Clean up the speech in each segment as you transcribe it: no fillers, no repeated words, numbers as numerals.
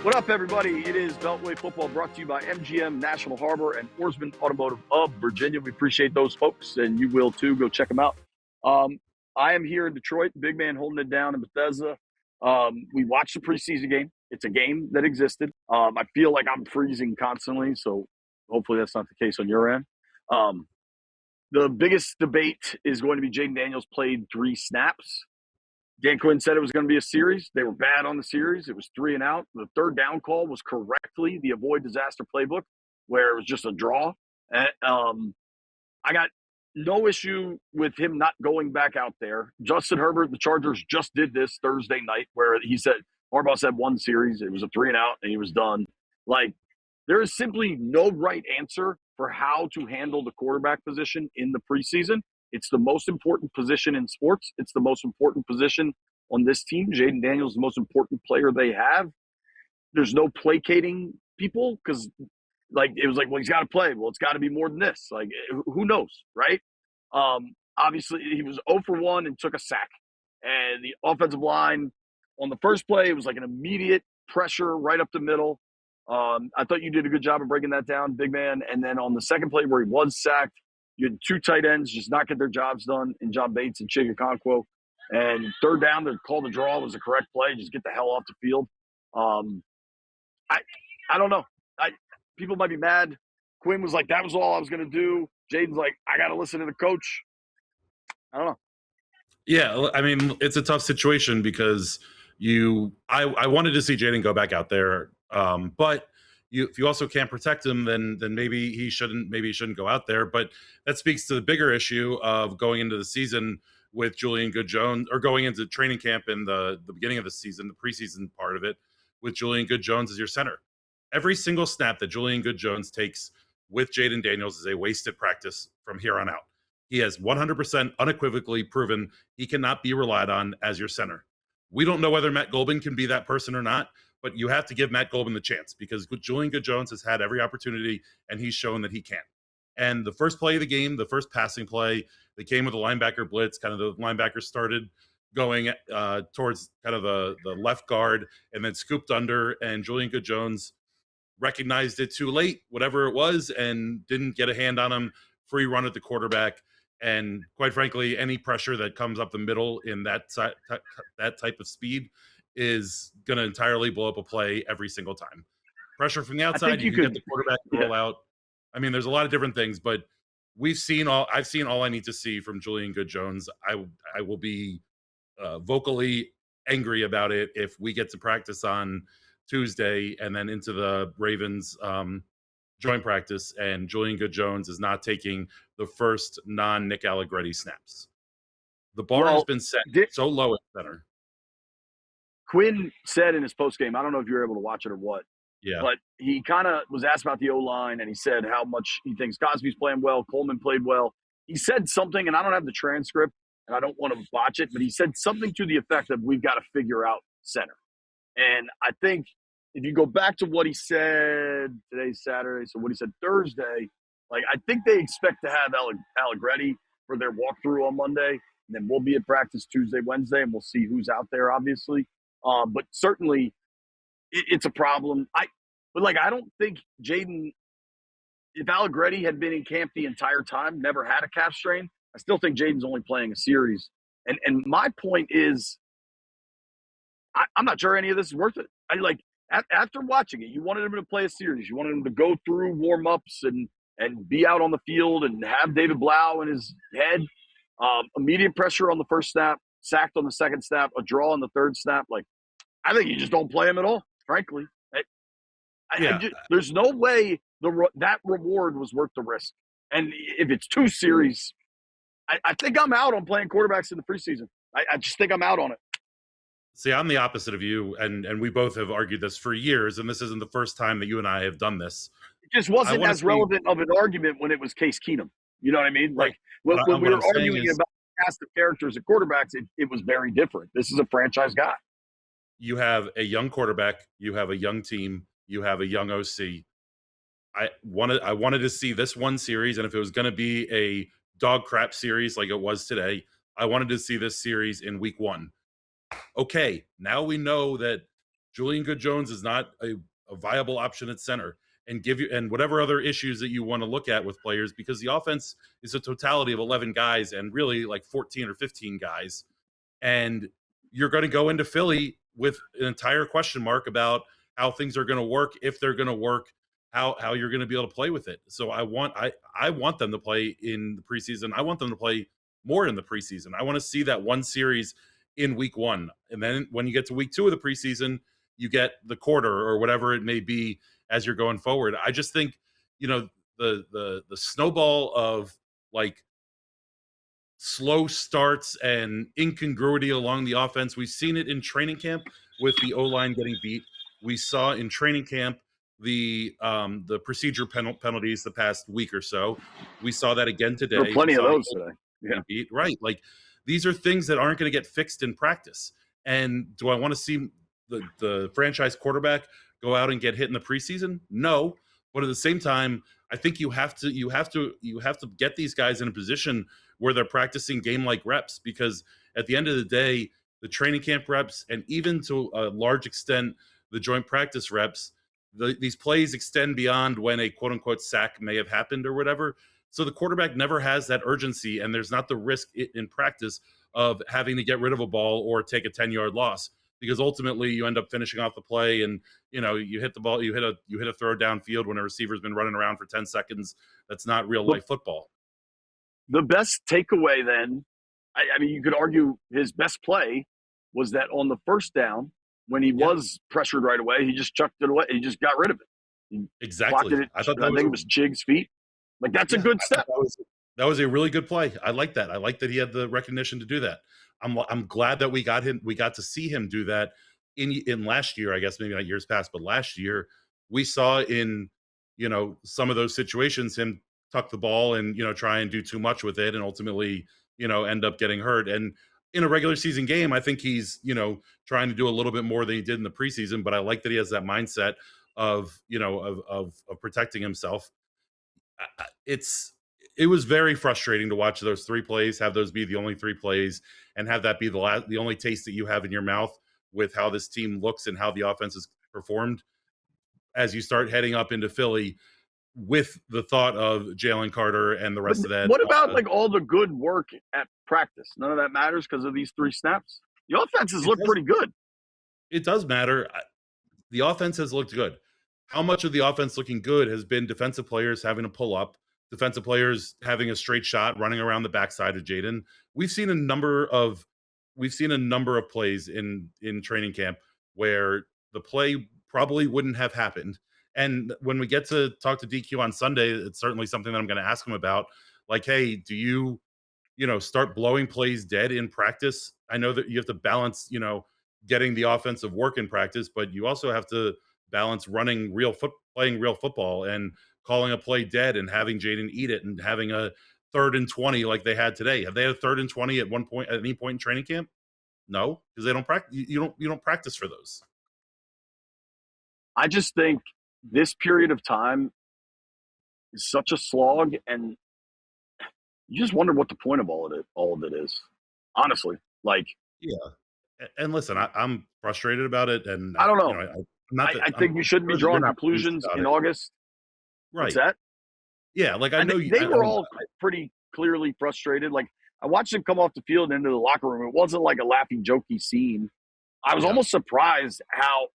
What up, everybody? It is Beltway Football brought to you by MGM National Harbor and Oarsman Automotive of Virginia. We appreciate those folks, and you will too. Go check them out. I am here in Detroit, big man holding it down in Bethesda. We watched the preseason game. It's a game that existed. I feel like I'm freezing constantly, so hopefully that's not the case on your end. The biggest debate is going to be Jayden Daniels played 3 snaps. Dan Quinn said it was going to be a series. They were bad on the series. It was 3 and out. The third down call was correctly the avoid disaster playbook, where it was just a draw. And, I got no issue with him not going back out there. Justin Herbert, the Chargers just did this Thursday night, where he said Harbaugh said 1 series. It was a 3 and out, and he was done. Like, there is simply no right answer for how to handle the quarterback position in the preseason. It's the most important position in sports. It's the most important position on this team. Jayden Daniels is the most important player they have. There's no placating people because, it was like, well, he's got to play. Well, it's got to be more than this. Like, who knows, right? Obviously, he was 0 for 1 and took a sack. And the offensive line on the first play, it was like an immediate pressure right up the middle. I thought you did a good job of breaking that down, big man. And then on the second play where he was sacked, you had 2 tight ends just not get their jobs done in John Bates and Chigakonkwo. And third down, the call to draw was the correct play. Just get the hell off the field. I don't know. People might be mad. Quinn was like, that was all I was going to do. Jayden's like, I got to listen to the coach. I don't know. Yeah, I mean, it's a tough situation because I wanted to see Jayden go back out there, but if you also can't protect him, then maybe he shouldn't go out there. But that speaks to the bigger issue of going into the season with Julian Good-Jones, or going into training camp in the beginning of the season, the preseason part of it, with Julian Good-Jones as your center. Every single snap that Julian Good-Jones takes with Jayden Daniels is a wasted practice from here on out. He has 100% unequivocally proven he cannot be relied on as your center. We don't know whether Matt Golban can be that person or not, but you have to give Matt Golban the chance because Julian Good-Jones has had every opportunity, and he's shown that he can. And the first play of the game, the first passing play, they came with a linebacker blitz. Kind of the linebacker started going towards kind of the left guard and then scooped under, and Julian Good-Jones recognized it too late, whatever it was, and didn't get a hand on him. Free run at the quarterback. And quite frankly, any pressure that comes up the middle in that type of speed is going to entirely blow up a play every single time. Pressure from the outside, you can get the quarterback to roll out. I mean, there's a lot of different things, but I've seen all I need to see from Julian Good-Jones. I will be vocally angry about it if we get to practice on Tuesday and then into the Ravens joint practice, and Julian Good-Jones is not taking the first non-Nick Allegretti snaps. The bar has been set so low at center. Quinn said in his postgame, I don't know if you were able to watch it or what, but he kind of was asked about the O-line, and he said how much he thinks Cosby's playing well, Coleman played well. He said something, and I don't have the transcript, and I don't want to botch it, but he said something to the effect of, we've got to figure out center. And I think if you go back to what he said, today's Saturday, so what he said Thursday, I think they expect to have Allegretti for their walkthrough on Monday, and then we'll be at practice Tuesday, Wednesday, and we'll see who's out there, obviously. But certainly it's a problem. I don't think Jayden, if Allegretti had been in camp the entire time, never had a calf strain, I still think Jayden's only playing a series. And my point is, I'm not sure any of this is worth it. After watching it, you wanted him to play a series. You wanted him to go through warm-ups and be out on the field and have David Blau in his head. Immediate pressure on the first snap, sacked on the second snap, a draw on the third snap. I think you just don't play him at all, frankly. There's no way that reward was worth the risk. And if it's 2 series, I think I'm out on playing quarterbacks in the preseason. I just think I'm out on it. See, I'm the opposite of you, and we both have argued this for years, and this isn't the first time that you and I have done this. It just wasn't as relevant of an argument when it was Case Keenum. You know what I mean? Right. When we were arguing about cast of characters and quarterbacks, it was very different. This is a franchise guy. You have a young quarterback. You have a young team. You have a young OC. I wanted to see this 1 series, and if it was going to be a dog crap series like it was today, I wanted to see this series in week 1. Okay, now we know that Julian Good-Jones is not a viable option at center, and give you and whatever other issues that you want to look at with players, because the offense is a totality of 11 guys and really like 14 or 15 guys, and you're going to go into Philly with an entire question mark about how things are going to work, if they're going to work, how you're going to be able to play with it. So I want them to play in the preseason. I want them to play more in the preseason. I want to see that one series in week 1, and then when you get to week 2 of the preseason, you get the quarter or whatever it may be as you're going forward. I just think, the snowball of like slow starts and incongruity along the offense. We've seen it in training camp with the O-line getting beat. We saw in training camp the procedure penalties the past week or so. We saw that again today. There were plenty we of saw those today. Yeah. beat. Right. Like these are things that aren't going to get fixed in practice. And do I want to see the franchise quarterback go out and get hit in the preseason? No. But at the same time, I think you have to get these guys in a position where they're practicing game like reps, because at the end of the day, the training camp reps and even to a large extent the joint practice reps, these plays extend beyond when a quote unquote sack may have happened or whatever. So the quarterback never has that urgency, and there's not the risk in practice of having to get rid of a ball or take a 10-yard loss, because ultimately you end up finishing off the play and you hit the ball, you hit a throw downfield when a receiver's been running around for 10 seconds. That's not real life football. The best takeaway then, I mean, you could argue his best play was that on the first down, when he was pressured right away, he just chucked it away. He just got rid of it. He Exactly. it. I think it was Chig's feet. Like, that's a good step. That was a really good play. I like that. I like that he had the recognition to do that. I'm glad that we got to see him do that in last year. I guess maybe not years past, but last year we saw in some of those situations him tuck the ball and try and do too much with it, and ultimately end up getting hurt. And in a regular season game, I think he's trying to do a little bit more than he did in the preseason. But I like that he has that mindset of protecting himself. It was very frustrating to watch those 3 plays, have those be the only 3 plays, and have that be the only taste that you have in your mouth with how this team looks and how the offense is performed as you start heading up into Philly with the thought of Jalen Carter and the rest of that. What about like all the good work at practice? None of that matters because of these 3 snaps. The offenses look pretty good. It does matter. The offense has looked good. How much of the offense looking good has been defensive players having to pull up, defensive players having a straight shot, running around the backside of Jayden? We've seen a number of plays in training camp where the play probably wouldn't have happened. And when we get to talk to DQ on Sunday, it's certainly something that I'm going to ask him about. Like, hey, do you start blowing plays dead in practice? I know that you have to balance, getting the offensive work in practice, but you also have to balance playing real football and calling a play dead and having Jayden eat it and having a 3rd and 20 like they had today. Have they had a 3rd and 20 at any point in training camp? No, because they don't practice. You don't practice for those. I just think this period of time is such a slog, and you just wonder what the point of all of it is. Honestly, like, yeah. And listen, I'm frustrated about it, and I don't know. I think we shouldn't be drawing conclusions in August. Right? What's that? Yeah, like I know they were all pretty clearly frustrated. Like, I watched them come off the field and into the locker room. It wasn't like a laughing, jokey scene. I was almost surprised how.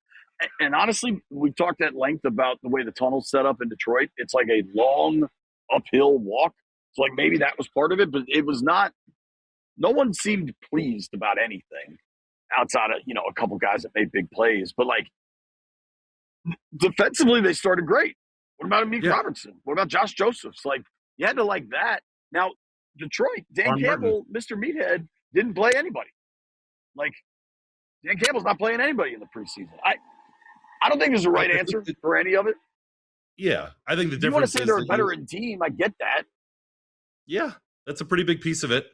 And honestly, we talked at length about the way the tunnel's set up in Detroit. It's like a long uphill walk. So like maybe that was part of it, but it was not. No one seemed pleased about anything outside of a couple guys that made big plays. But like defensively, they started great. What about Amik Robertson? What about Josh Josephs? Like, you had to like that. Now Detroit, Dan Campbell, Mr. Meathead, didn't play anybody. Like, Dan Campbell's not playing anybody in the preseason. I don't think there's a right answer for any of it. Yeah, I think the difference. You want to say they're a veteran team? I get that. Yeah, that's a pretty big piece of it.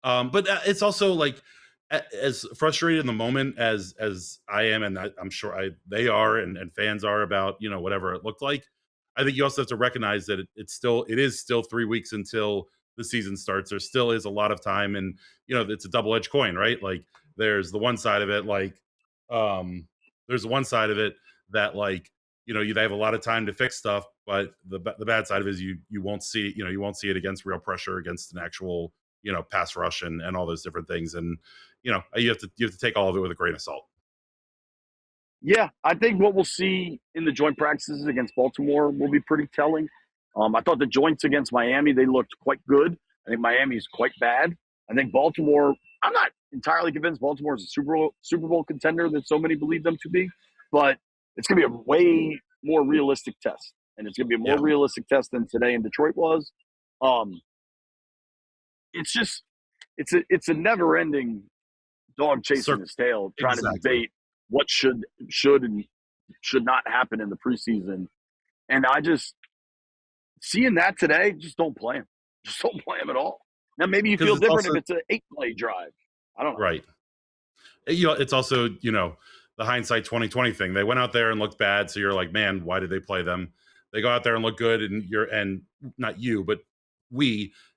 But it's also like, as frustrated in the moment as I am, and I'm sure they are, and fans are about whatever it looked like. I think you also have to recognize that it is still 3 weeks until the season starts. There still is a lot of time, and it's a double-edged coin, right? Like, there's the one side of it, like there's one side of it that like, they have a lot of time to fix stuff, but the bad side of it is you won't see, you won't see it against real pressure, against an actual, pass rush and all those different things. And, you have to take all of it with a grain of salt. Yeah, I think what we'll see in the joint practices against Baltimore will be pretty telling. I thought the joints against Miami, they looked quite good. I think Miami's quite bad. I think Baltimore, I'm not entirely convinced Baltimore is a Super Bowl contender that so many believe them to be, but it's going to be a way more realistic test. And it's going to be a more Yeah. realistic test than today in Detroit was. It's just, it's a never ending dog chasing his tail, trying to debate what should and should not happen in the preseason. And I just, seeing that today, just don't play him. Just don't play him at all. Now, maybe you feel different if it's an 8-play drive. I don't know. Right. It's also, the hindsight 2020 thing. They went out there and looked bad. So you're like, man, why did they play them? They go out there and look good. And not you, but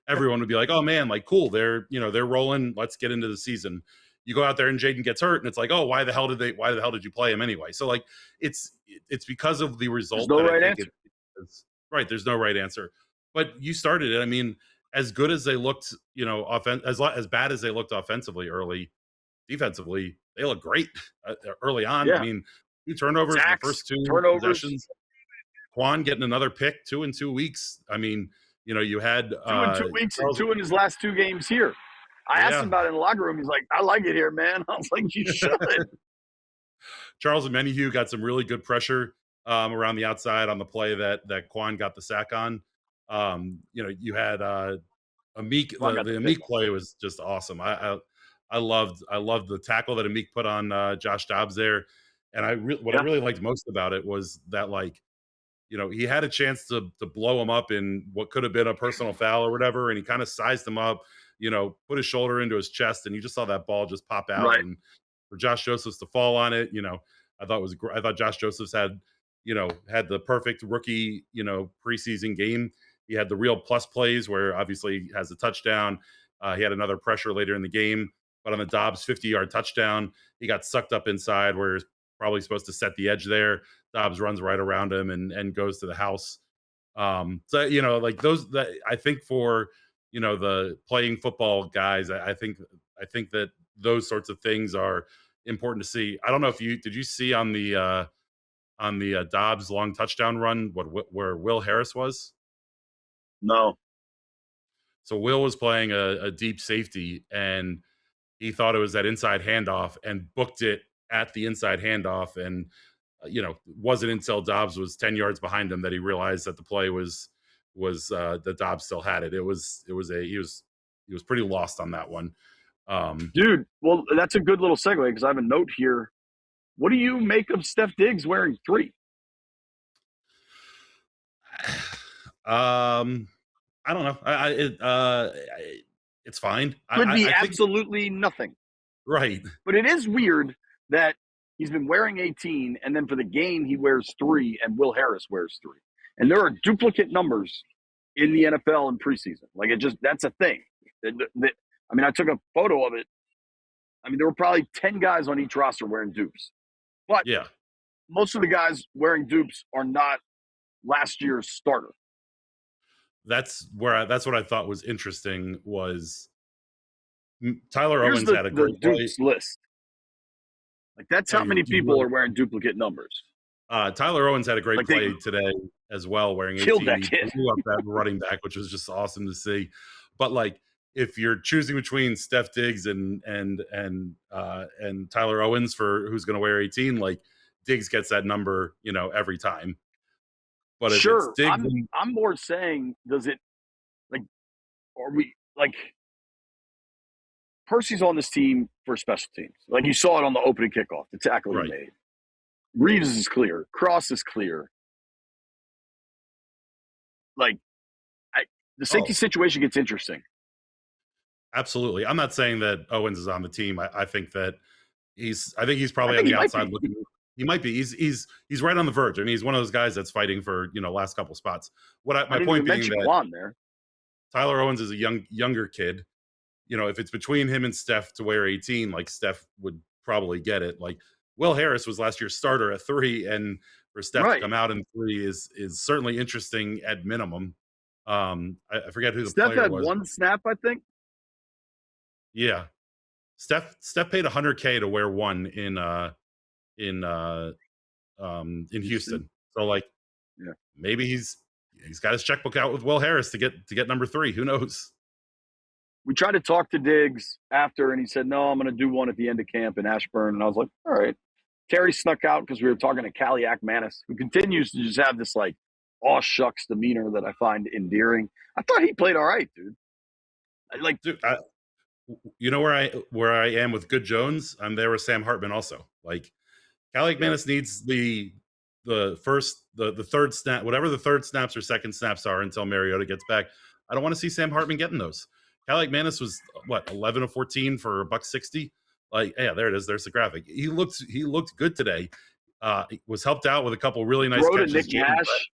everyone would be like, oh man, like cool. They're rolling. Let's get into the season. You go out there and Jayden gets hurt and it's like, oh, why the hell did you play him anyway? So like, it's because of the result. There's no right answer. Right. There's no right answer, but you started it. I mean, as good as they looked, as bad as they looked offensively early, defensively, they look great early on. Yeah. I mean, 2 turnovers, the first 2 possessions. Quan getting another pick, 2 in 2 weeks. I mean, you had 2 in 2 weeks and 2 in his last 2 games here. I asked him about it in the locker room. He's like, I like it here, man. I was like, you should. Charles Omenihu got some really good pressure around the outside on the play that Quan got the sack on. You had Amik. The Amik play was just awesome. I loved the tackle that Amik put on Josh Dobbs there. And I really liked most about it was that, like, he had a chance to blow him up in what could have been a personal foul or whatever, and he kind of sized him up, put his shoulder into his chest, and you just saw that ball just pop out. Right. And for Josh Josephs to fall on it, I thought Josh Josephs had the perfect rookie, preseason game. He had the real plus plays where obviously he has a touchdown. He had another pressure later in the game, but on the Dobbs 50-yard touchdown, he got sucked up inside where he's probably supposed to set the edge there. Dobbs runs right around him and goes to the house. So, like those, that I think for, the playing football guys, I think that those sorts of things are important to see. I don't know if did you see on the Dobbs long touchdown run where Will Harris was? No. So Will was playing a deep safety and he thought it was that inside handoff and booked it at the inside handoff. And, wasn't until Dobbs was 10 yards behind him that he realized that the play was that Dobbs still had it. He was pretty lost on that one. Dude, well, that's a good little segue because I have a note here. What do you make of Steph Diggs wearing 3? I don't know. It's fine. Could be absolutely nothing. Right. But it is weird that he's been wearing 18, and then for the game he wears 3, and Will Harris wears 3. And there are duplicate numbers in the NFL in preseason. Like, that's a thing. I took a photo of it. There were probably 10 guys on each roster wearing dupes. But yeah, most of the guys wearing dupes are not last year's starter. That's what I thought was interesting was Tyler Owens had a great dupes list. Like, that's how many people are wearing duplicate numbers. Tyler Owens had a great play today as well, wearing 18. Killed that kid. He blew up that running back, which was just awesome to see. But like, if you're choosing between Steph Diggs and Tyler Owens for who's going to wear 18, like Diggs gets that number, every time. But if it's Diggs, I'm more saying, does it Percy's on this team for special teams. Like, you saw it on the opening kickoff, the tackle he made. Reeves is clear. Cross is clear. Like, the safety situation gets interesting. Absolutely. I'm not saying that Owens is on the team. I think that he's probably on the outside looking. He might be. He's right on the verge. I mean, he's one of those guys that's fighting for, last couple spots. My point being that Tyler Owens is a younger kid. If it's between him and Steph to wear 18, like Steph would probably get it. Like, Will Harris was last year's starter at 3, and for Steph to Right. come out in 3 is certainly interesting at minimum. I forget who the Steph player had was. one snap, I think. Yeah, Steph paid $100K to wear one in Houston. Houston. So like, Yeah. maybe he's got his checkbook out with Will Harris to get number 3. Who knows? We tried to talk to Diggs after, and he said, "No, I'm going to do one at the end of camp in Ashburn." And I was like, "All right." Terry snuck out because we were talking to Kaliakmanis, who continues to just have this like aw shucks demeanor that I find endearing. I thought he played all right, dude. Like, Dude, you know where I am with Good Jones? I'm there with Sam Hartman also. Like, Kaliakmanis needs the third snap, whatever the third snaps or second snaps are until Mariota gets back. I don't want to see Sam Hartman getting those. Kaliakmanis was what, 11 of 14 for $160. Like, yeah, there it is. There's the graphic. He looked good today. He was helped out with a couple really nice throw to catches. Nick Nash.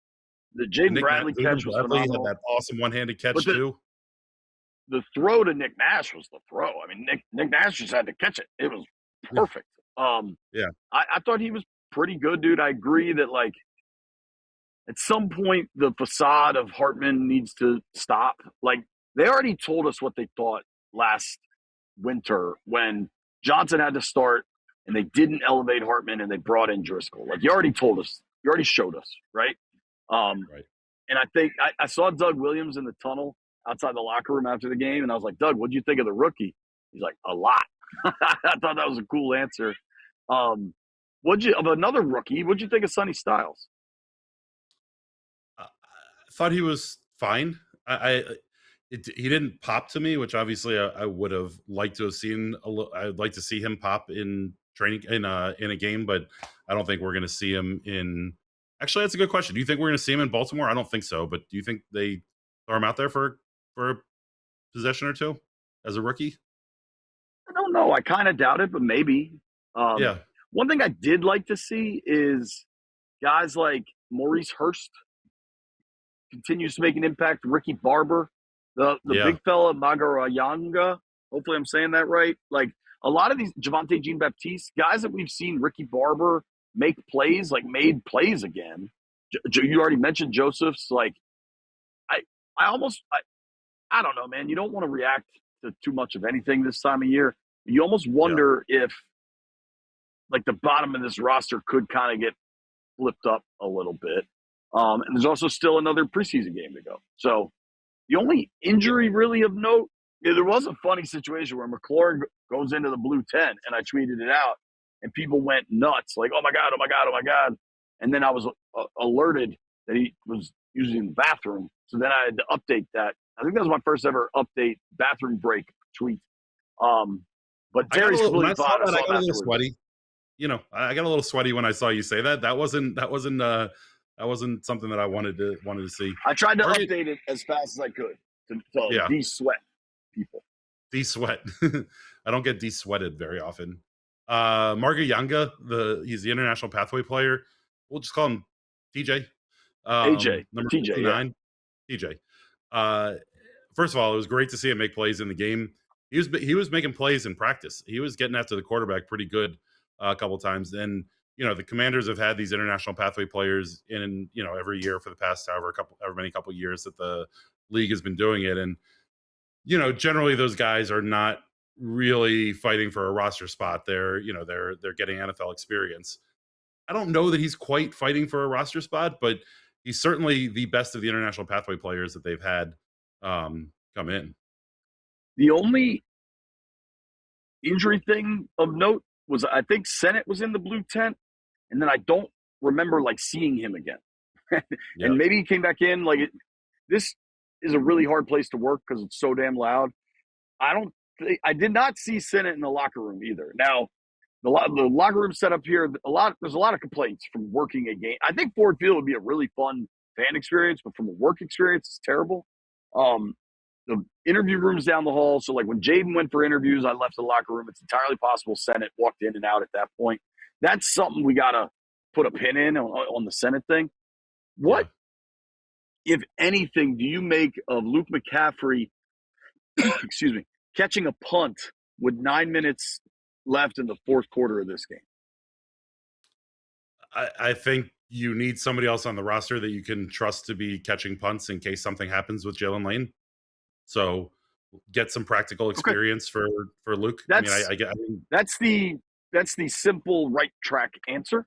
The Jaden Bradley catch was Bradley had phenomenal. that awesome one-handed catch But too. the throw to Nick Nash was the throw. I mean, Nick Nash just had to catch it. It was perfect. Yeah. I thought he was pretty good, dude. I agree that like at some point the facade of Hartman needs to stop. Like they already told us what they thought last winter when Johnson had to start and they didn't elevate Hartman and they brought in Driscoll. Like you already told us, you already showed us, right? Right. And I think I saw Doug Williams in the tunnel outside the locker room after the game, and I was like, Doug, what'd you think of the rookie? He's like, a lot. I thought that was a cool answer. Of another rookie, what'd you think of Sonny Styles? I thought he was fine. He didn't pop to me, which obviously I would have liked to have seen. I'd like to see him pop in training in a game, but I don't think we're going to see him in. Actually, that's a good question. Do you think we're going to see him in Baltimore? I don't think so, but do you think they throw him out there for a possession or two as a rookie? I don't know. I kind of doubt it, but maybe. Yeah. One thing I did like to see is guys like Maurice Hurst continues to make an impact. Ricky Barber, the big fella Magarayanga. Hopefully, I'm saying that right. Like a lot of these Javonte Jean-Baptiste guys that we've seen Ricky Barber make plays, like made plays again. You already mentioned Joseph's. Like I don't know, man. You don't want to react to too much of anything this time of year. You almost wonder if like the bottom of this roster could kind of get flipped up a little bit. And there's also still another preseason game to go. So the only injury really of note, there was a funny situation where McLaurin goes into the blue tent, and I tweeted it out, and people went nuts, like, oh my God, oh my God, oh my God. And then I was alerted that he was using the bathroom. So then I had to update that. I think that was my first ever update bathroom break tweet. But Terry's completely fine. I got a little sweaty. You know, I got a little sweaty when I saw you say that. That wasn't something that I wanted to see. I tried to update it as fast as I could to de-sweat people. De-sweat. I don't get de-sweated very often. Marga Yanga, he's the international pathway player. We'll just call him TJ. AJ. Number TJ, 59. Yeah. TJ. First of all, it was great to see him make plays in the game. He was making plays in practice. He was getting after the quarterback pretty good a couple times. And the Commanders have had these international pathway players in every year for the past however many couple years that the league has been doing it. And generally those guys are not really fighting for a roster spot. They're getting NFL experience. I don't know that he's quite fighting for a roster spot, but he's certainly the best of the international pathway players that they've had come in. The only injury thing of note was I think Sennett was in the blue tent, and then I don't remember like seeing him again. And maybe he came back in. Like this is a really hard place to work because it's so damn loud. I did not see Sennett in the locker room either. Now, the locker room set up here, there's a lot of complaints from working a game. I think Ford Field would be a really fun fan experience, but from a work experience, it's terrible. The interview room's down the hall. So, like, when Jayden went for interviews, I left the locker room. It's entirely possible Sennett walked in and out at that point. That's something we got to put a pin in on the Sennett thing. What, if anything, do you make of Luke McCaffrey, excuse me, catching a punt with 9 minutes left in the fourth quarter of this game? I think you need somebody else on the roster that you can trust to be catching punts in case something happens with Jalen Lane. So get some practical Okay. experience for Luke. I mean, That's I get. I mean, that's the simple right track answer.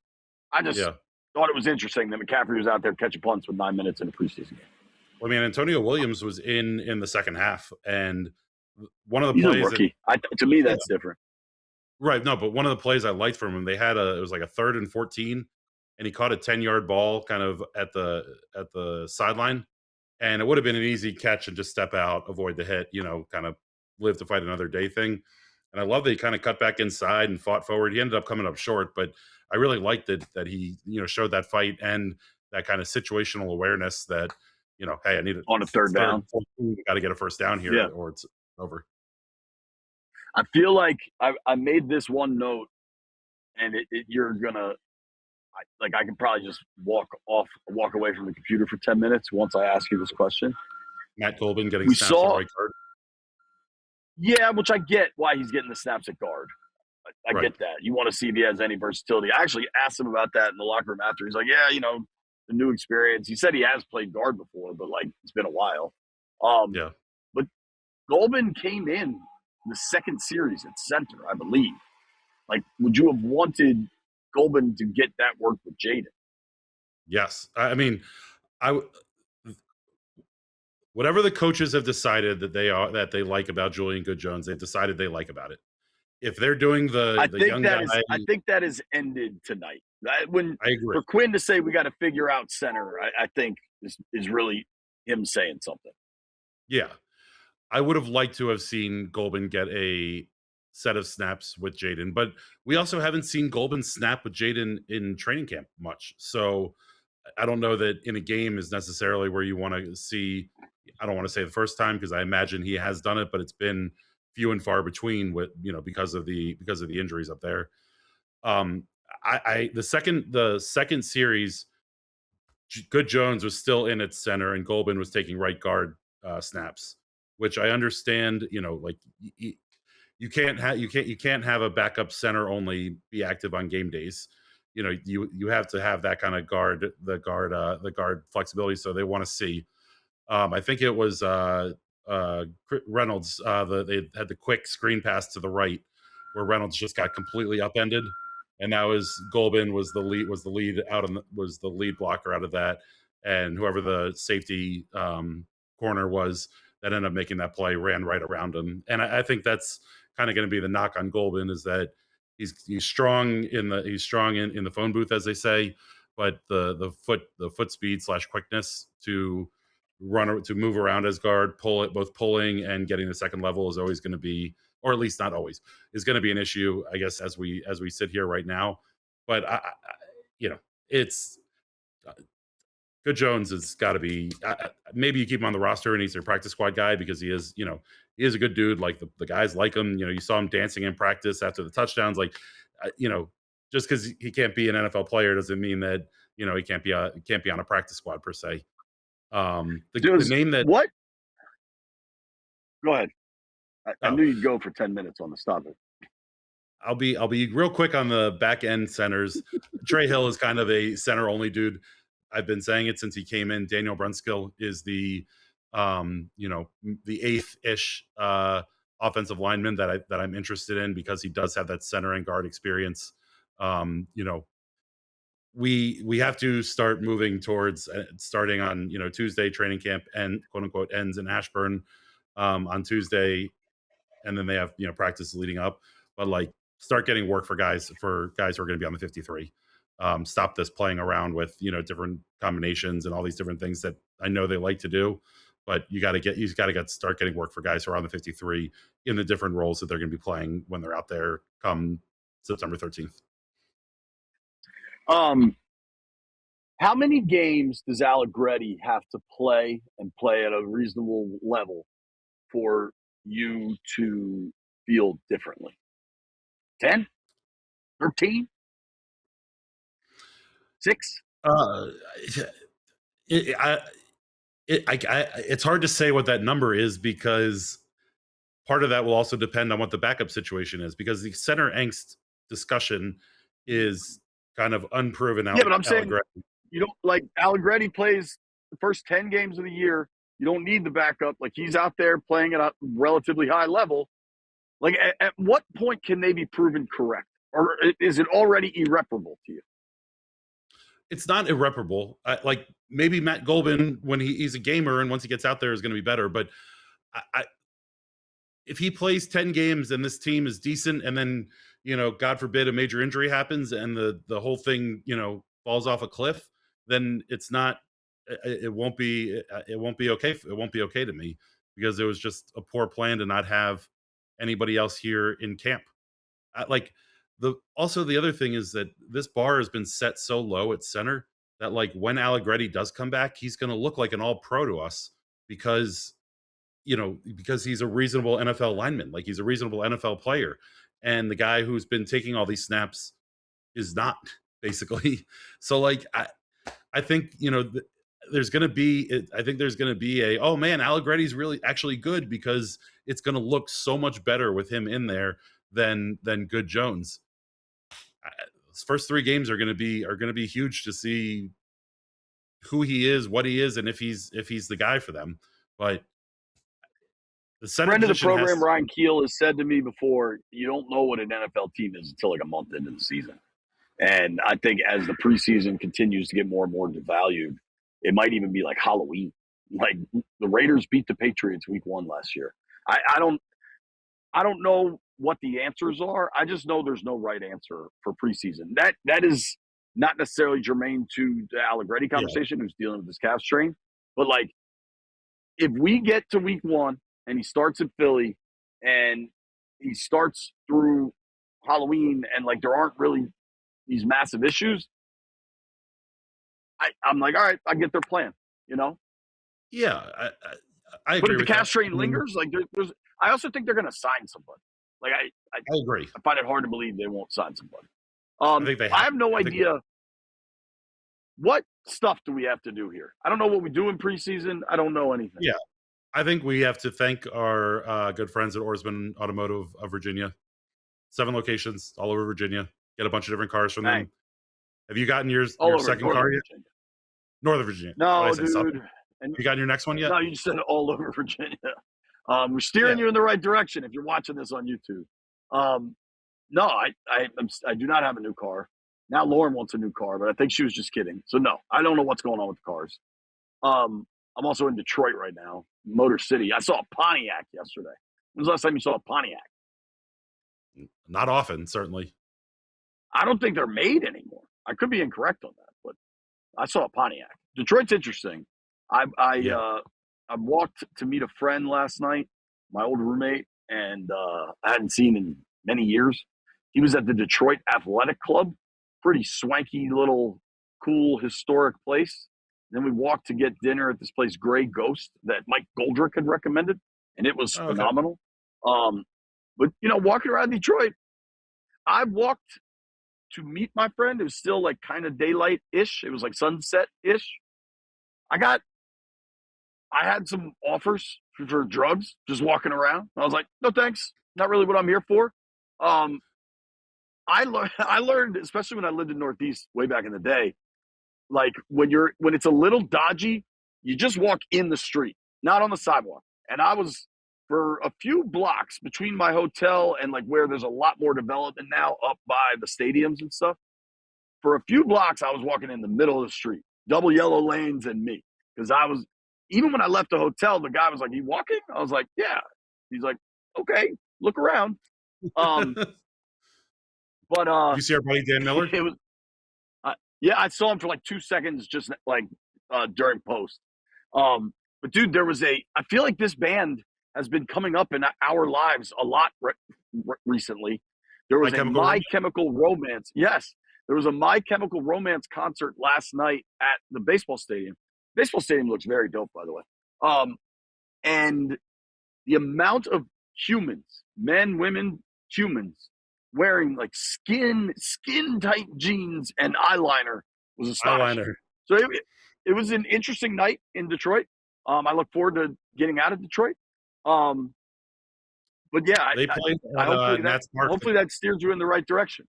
I just yeah. thought it was interesting that McCaffrey was out there catching punts with 9 minutes in a preseason game. I mean, Antonio Williams was in the second half, and one of the He's a plays that rookie. To me, yeah, that's different. right, no, but one of the plays I liked from him, they had it was like a 3rd and 14, and he caught a 10-yard ball kind of at the sideline, and it would have been an easy catch and just step out, avoid the hit, kind of live to fight another day thing. And I love that he kind of cut back inside and fought forward. He ended up coming up short, but I really liked it that he, showed that fight and that kind of situational awareness that, hey, I need it. On a third down. 14, got to get a first down here Yeah. or it's over. I feel like I made this one note, and you're gonna I can probably just walk away from the computer for 10 minutes once I ask you this question. Matt Golden getting We snaps at saw- right guard. Yeah, which I get why he's getting the snaps at guard. I Right. get that. You want to see if he has any versatility. I actually asked him about that in the locker room after. He's like, yeah, the new experience. He said he has played guard before, but it's been a while. Yeah. But Golden came in the second series at center, I believe. Would you have wanted Golden to get that work with Jayden? Yes. I mean, I whatever the coaches have decided that they like about Julian Good-Jones, they've decided they like about it. If they're doing the young guy, I think that is ended tonight. I agree. For Quinn to say we got to figure out center, I think is really him saying something. Yeah. I would have liked to have seen Golden get a set of snaps with Jayden, but we also haven't seen Golden snap with Jayden in training camp much. So I don't know that in a game is necessarily where you want to see. I don't want to say the first time because I imagine he has done it, but it's been few and far between with because of the injuries up there. The second series, Good Jones was still in at center and Golden was taking right guard snaps, which I understand. You can't have a backup center only be active on game days. You have to have that kind of the guard flexibility. So they want to see. I think it was Reynolds. They had the quick screen pass to the right, where Reynolds just got completely upended, and that was Golden was the lead was the lead blocker out of that, and whoever the safety corner was that ended up making that play ran right around him, and I think that's kind of going to be the knock on Golden is that he's strong in the phone booth, as they say, but the foot speed / quickness to move around as guard, both pulling and getting the second level is always going to be, or at least not always, is going to be an issue, I guess, as we sit here right now. But it's Good Jones has got to be. Maybe you keep him on the roster and he's a practice squad guy because he is a good dude. Like the guys like him. You saw him dancing in practice after the touchdowns. Just because he can't be an NFL player doesn't mean that he can't be on a practice squad per se. The name that what? Go ahead. I knew you'd go for 10 minutes on the topic. I'll be real quick on the back end centers. Trey Hill is kind of a center only dude. I've been saying it since he came in. Daniel Brunskill is the eighth-ish offensive lineman that I'm interested in because he does have that center and guard experience. We have to start moving towards starting on Tuesday training camp and quote unquote ends in Ashburn on Tuesday, and then they have practice leading up. But start getting work for guys who are going to be on the 53. Stop this playing around with different combinations and all these different things that I know they like to do. But you got to start getting work for guys who are on the 53 in the different roles that they're going to be playing when they're out there come September 13th. How many games does Allegretti have to play and play at a reasonable level for you to feel differently? 10? 13? 6? It's hard to say what that number is because part of that will also depend on what the backup situation is because the center angst discussion is kind of unproven Yeah, but I'm saying Allegretti. you don't like Allegretti plays the first 10 games of the year. You don't need the backup. Like he's out there playing at a relatively high level. Like at what point can they be proven correct? Or is it already irreparable to you? It's not irreparable. Like maybe Matt Golban, when he's a gamer and once he gets out there, is going to be better. But if he plays 10 games and this team is decent, and then God forbid a major injury happens and the whole thing falls off a cliff, then it's not. It won't be. It won't be okay. It won't be okay to me because it was just a poor plan to not have anybody else here in camp. Like the other thing is that this bar has been set so low at center that like when Allegretti does come back, he's going to look like an all pro to us because because he's a reasonable NFL lineman, like he's a reasonable NFL player, and the guy who's been taking all these snaps is not basically. So like I think there's going to be I think there's going to be a, oh man, Allegretti's really actually good because it's going to look so much better with him in there than Good Jones. His first 3 games are going to be huge to see who he is, what he is, and if he's the guy for them. But the center Friend of the position program, Ryan Keel, has said to me before, you don't know what an NFL team is until like a month into the season. And I think as the preseason continues to get more and more devalued, it might even be like Halloween. Like the Raiders beat the Patriots week 1 last year. I don't know what the answers are. I just know there's no right answer for preseason. That is not necessarily germane to the Allegretti conversation, who's dealing with this calf strain. But like, if we get to week 1 and he starts at Philly and he starts through Halloween and like there aren't really these massive issues, I'm like, all right, I get their plan, Yeah, I But agree if the with calf that. strain lingers, like there's, I also think they're going to sign somebody. Like I agree. I find it hard to believe they won't sign somebody. I think they I have no idea what stuff do we have to do here. I don't know what we do in preseason. I don't know anything. Yeah, I think we have to thank our good friends at Orsman Automotive of Virginia. 7 locations all over Virginia. Get a bunch of different cars from them. Have you gotten your second car yet? Virginia. Northern Virginia. No, dude. And you gotten your next one yet? No, you just said all over Virginia. We're steering you in the right direction if you're watching this on YouTube. No, I do not have a new car. Now Lauren wants a new car, but I think she was just kidding. So no, I don't know what's going on with the cars. I'm also in Detroit right now, Motor City. I saw a Pontiac yesterday. When's the last time you saw a Pontiac? Not often, certainly. I don't think they're made anymore. I could be incorrect on that, but I saw a Pontiac. Detroit's interesting. I walked to meet a friend last night, my old roommate, and I hadn't seen in many years. He was at the Detroit Athletic Club, pretty swanky little cool historic place. Then we walked to get dinner at this place, Grey Ghost, that Mike Goldrick had recommended, and it was phenomenal. But walking around Detroit, I walked to meet my friend. It was still like kind of daylight-ish. It was like sunset-ish. I had some offers for drugs just walking around. I was like, no thanks, not really what I'm here for. I learned, especially when I lived in Northeast way back in the day, like when it's a little dodgy, you just walk in the street, not on the sidewalk. And I was, for a few blocks between my hotel and like where there's a lot more development now up by the stadiums and stuff, for a few blocks I was walking in the middle of the street, double yellow lanes and me. Because even when I left the hotel, the guy was like, you walking? I was like, yeah. He's like, okay, look around. But you see our buddy Dan Miller? It was, yeah, I saw him for like 2 seconds, just like during post. But dude, I feel like this band has been coming up in our lives a lot recently. There was My Chemical Romance. Yes, there was a My Chemical Romance concert last night at the baseball stadium. Baseball stadium looks very dope, by the way. And the amount of humans, men, women, humans, wearing like skin tight jeans and eyeliner was astonishing. Eyeliner. So it was an interesting night in Detroit. I look forward to getting out of Detroit. But yeah, they played hopefully that steers you in the right direction.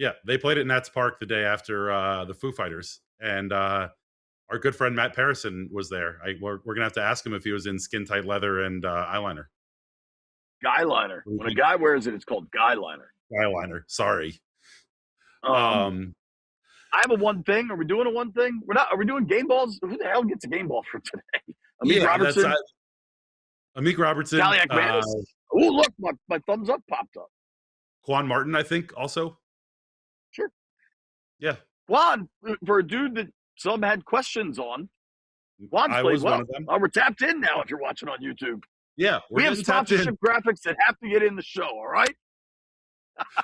Yeah, they played at Nats Park the day after the Foo Fighters, and our good friend Matt Parrison was there. We're gonna have to ask him if he was in skin tight leather and eyeliner. Guy liner. When a guy wears it, it's called guy liner. Eyeliner. Sorry. Um, Um, I have a one thing. Are we doing a one thing? We're not. Are we doing game balls? Who the hell gets a game ball for today? Amik yeah, that's Robertson, Amik Robertson, Kaliakmanis. Oh, look, my thumbs up popped up. Quan Martin, I think, also. Sure. Yeah, Juan, for a dude that some had questions on, Juan's I played was well. one of them. We're tapped in now if you're watching on YouTube. Yeah, We have sponsorship graphics that have to get in the show, all right?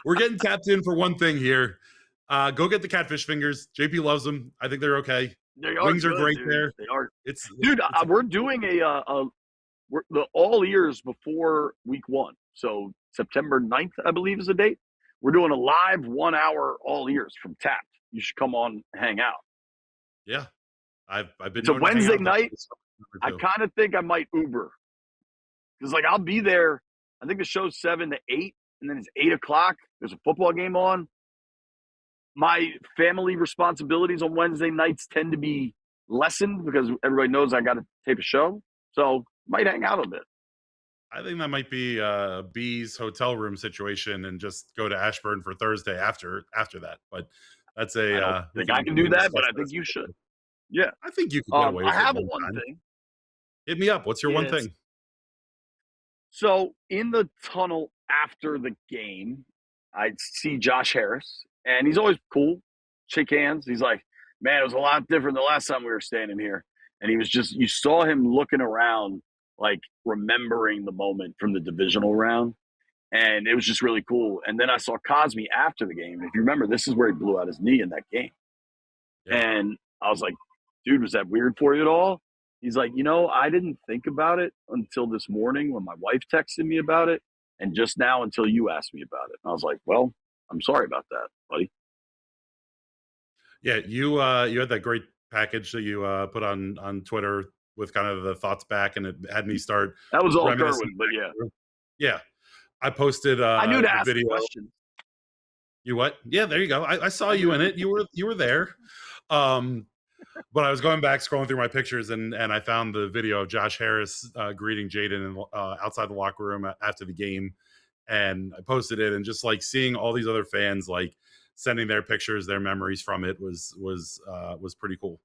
We're getting tapped in for one thing here. Go get the catfish fingers. JP loves them. I think they're okay. Wings are great, dude. There. They are. It's we're doing the all ears before week 1. So September 9th, I believe, is the date. We're doing a live 1 hour all ears from Tapped. You should come on, hang out. Yeah, I've been. It's a Wednesday night. I kind of think I might Uber because I'll be there. I think the show's 7 to 8, and then it's 8 o'clock. There's a football game on. My family responsibilities on Wednesday nights tend to be lessened because everybody knows I got to tape a show. So might hang out a bit. I think that might be B's hotel room situation, and just go to Ashburn for Thursday after that. But that's a. I think I can do that, but I think you should. Yeah, I think you can get away with it. I have one thing. Hit me up. What's your one thing? So in the tunnel after the game, I see Josh Harris, and he's always cool. Shake hands. He's like, man, it was a lot different the last time we were standing here. And he was you saw him looking around, remembering the moment from the divisional round. And it was just really cool. And then I saw Cosme after the game. If you remember, this is where he blew out his knee in that game. Yeah. And I was like, dude, was that weird for you at all? He's like, I didn't think about it until this morning when my wife texted me about it, and just now until you asked me about it. And I was like, well, I'm sorry about that, buddy. Yeah, you had that great package that you put on Twitter with kind of the thoughts back, and it had me start. That was all Derwin, but yeah. Yeah. I posted I knew to ask video. Questions. You what? Yeah, there you go. I saw you in it. You were there. But I was going back, scrolling through my pictures, and I found the video of Josh Harris greeting Jayden outside the locker room after the game, and I posted it. And just seeing all these other fans sending their pictures, their memories from it was pretty cool.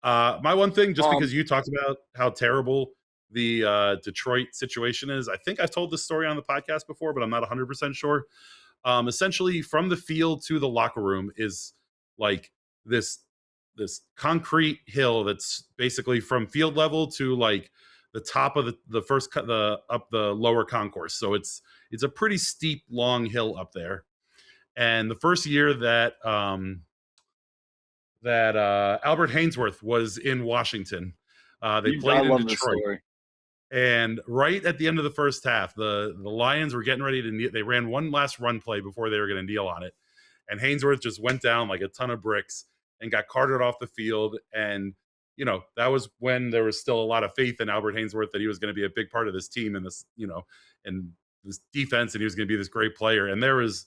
My one thing, just because you talked about how terrible the Detroit situation is, I think I've told this story on the podcast before, but I'm not 100% sure. Essentially, from the field to the locker room is this concrete hill that's basically from field level to the top of the first cut up the lower concourse. So it's a pretty steep, long hill up there. And the first year that Albert Haynesworth was in Washington, they played in Detroit. And right at the end of the first half, the Lions were getting ready to kneel. They ran one last run play before they were going to kneel on it. And Haynesworth just went down like a ton of bricks and got carted off the field. And, that was when there was still a lot of faith in Albert Haynesworth that he was going to be a big part of this team and this, and this defense, and he was going to be this great player. And there was,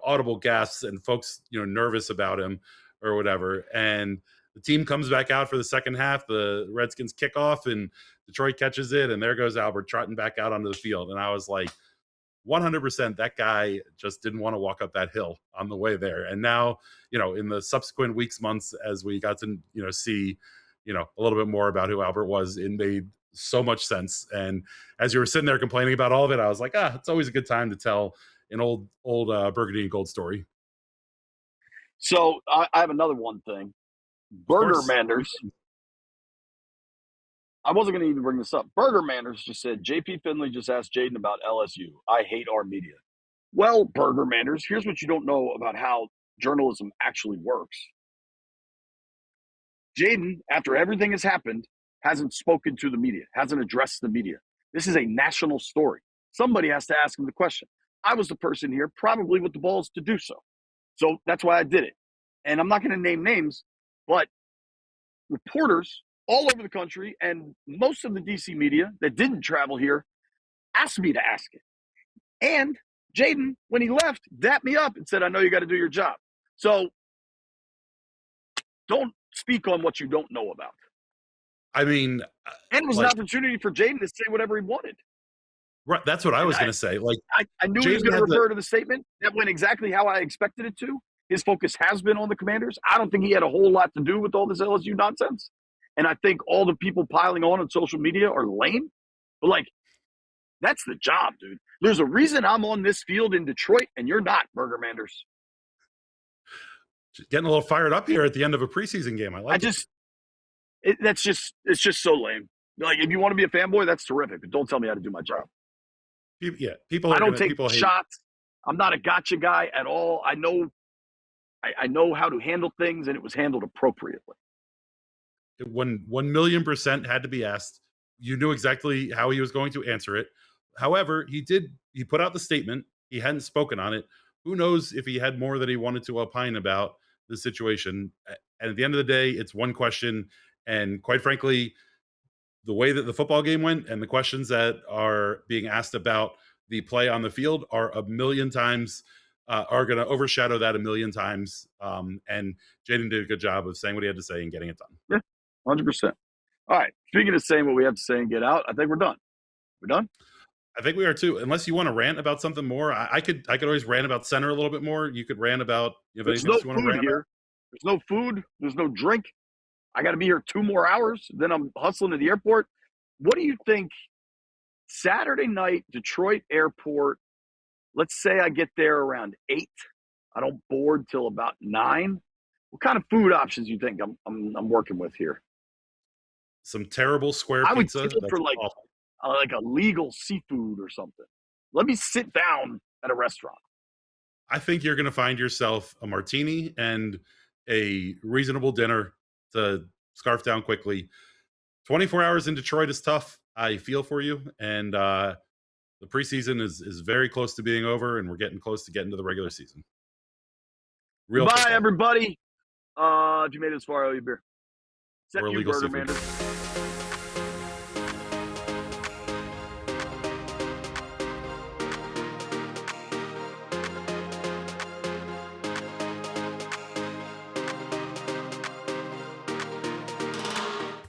audible gasps and folks, nervous about him or whatever. And the team comes back out for the second half. The Redskins kick off and Detroit catches it. And there goes Albert trotting back out onto the field. And I was like, 100% that guy just didn't want to walk up that hill on the way there. And now, in the subsequent weeks, months, as we got to, see, a little bit more about who Albert was, it made so much sense. And as you were sitting there complaining about all of it, I was like, it's always a good time to tell an old burgundy and gold story. So I have another one thing. Burger Manders. I wasn't going to even bring this up. Burger Manders just said, JP Finlay just asked Jayden about LSU. I hate our media. Well, Burger Manders, here's what you don't know about how journalism actually works. Jayden, after everything has happened, hasn't spoken to the media, hasn't addressed the media. This is a national story. Somebody has to ask him the question. I was the person here, probably with the balls to do so. So that's why I did it. And I'm not going to name names, but reporters all over the country and most of the DC media that didn't travel here asked me to ask it. And Jayden, when he left, dapped me up and said, I know you got to do your job. So don't speak on what you don't know about. I mean, and it was an opportunity for Jayden to say whatever he wanted. Right, that's what I was going to say. Like, I knew he was going to refer to the statement. That went exactly how I expected it to. His focus has been on the Commanders. I don't think he had a whole lot to do with all this LSU nonsense. And I think all the people piling on social media are lame. But, like, that's the job, dude. There's a reason I'm on this field in Detroit and you're not, Burger Manders. Getting a little fired up here at the end of a preseason game. I like it. It's just so lame. Like, if you want to be a fanboy, that's terrific. But don't tell me how to do my job. Yeah, people. I don't take shots. I'm not a gotcha guy at all. I know how to handle things, and it was handled appropriately. 1,000,000% had to be asked. You knew exactly how he was going to answer it. However, he put out the statement. He hadn't spoken on it. Who knows if he had more that he wanted to opine about the situation. And at the end of the day, it's one question. And quite frankly, the way that the football game went and the questions that are being asked about the play on the field are a million times are going to overshadow that a million times. And Jayden did a good job of saying what he had to say and getting it done. Yeah, 100%. All right. Speaking of saying what we have to say and get out, I think we're done. We're done? I think we are too. Unless you want to rant about something more, I could always rant about center a little bit more. You could rant about. There's no food here. There's no food. There's no drink. I got to be here 2 more hours. Then I'm hustling to the airport. What do you think? Saturday night, Detroit airport. Let's say I get there around 8. I don't board till about 9. What kind of food options do you think I'm working with here? Some terrible square pizza. I would tip for like a legal seafood or something. Let me sit down at a restaurant. I think you're going to find yourself a martini and a reasonable dinner to scarf down quickly. 24 hours in Detroit is tough. I feel for you. And the preseason is very close to being over, and we're getting close to getting to the regular season. Bye, everybody. If you made it this far, I owe you a beer. Except you, Burger Manders.